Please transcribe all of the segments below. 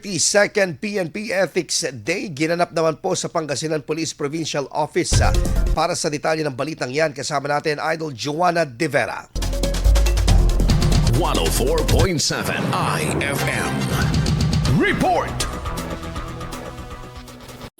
32nd PNP Ethics Day ginanap naman po sa Pangasinan Police Provincial Office. Para sa detalye ng balitang yan, kasama natin Idol Joanna De Vera. 104.7 IFM Report.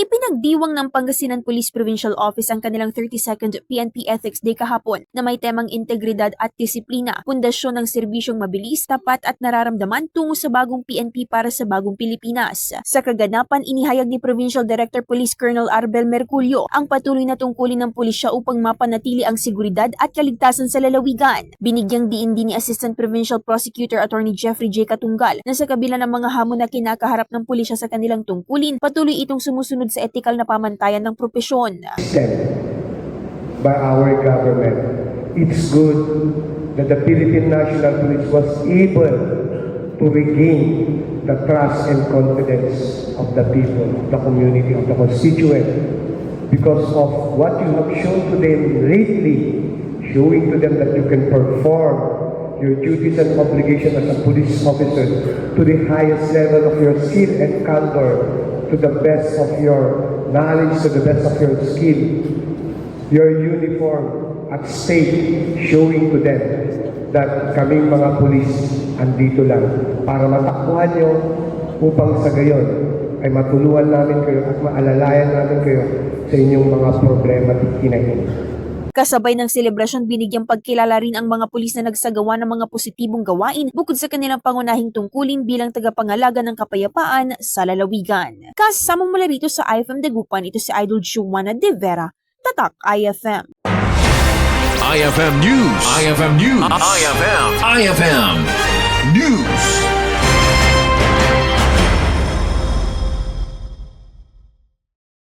Ipinagdiwang ng Pangasinan Police Provincial Office ang kanilang 32nd PNP Ethics Day kahapon na may temang integridad at disiplina, pundasyon ng serbisyong mabilis, tapat at nararamdaman tungo sa bagong PNP para sa bagong Pilipinas. Sa kaganapan, inihayag ni Provincial Director Police Colonel Arbel Merculio ang patuloy na tungkulin ng pulisya upang mapanatili ang seguridad at kaligtasan sa lalawigan. Binigyang diin din ni Assistant Provincial Prosecutor Attorney Jeffrey J. Katunggal na sa kabila ng mga hamon na kinakaharap ng pulisya sa kanilang tungkulin, patuloy itong sumusunod sa etikal na pamantayan ng propesyon. By our government, it's good that the Philippine National Police was able to regain the trust and confidence of the people, of the community, of the constituent, because of what you have shown to them lately, showing to them that you can perform your duties and obligation as a police officer to the highest level of your skill and candor, to the best of your knowledge, to the best of your skill. Your uniform at stake, showing to them that kaming mga pulis andito lang para matakbuhan nyo upang sa gayon ay matulungan namin kayo at maalalayan namin kayo sa inyong mga problema at hinahin. Kasabay ng selebrasyon, binigyang pagkilala rin ang mga pulis na nagsagawa ng mga positibong gawain bukod sa kanilang pangunahing tungkulin bilang tagapangalaga ng kapayapaan sa lalawigan. Kasama mula rito sa IFM Dagupan, ito si Idol Joanna De Vera, Tatak IFM. IFM News. IFM News. IFM News.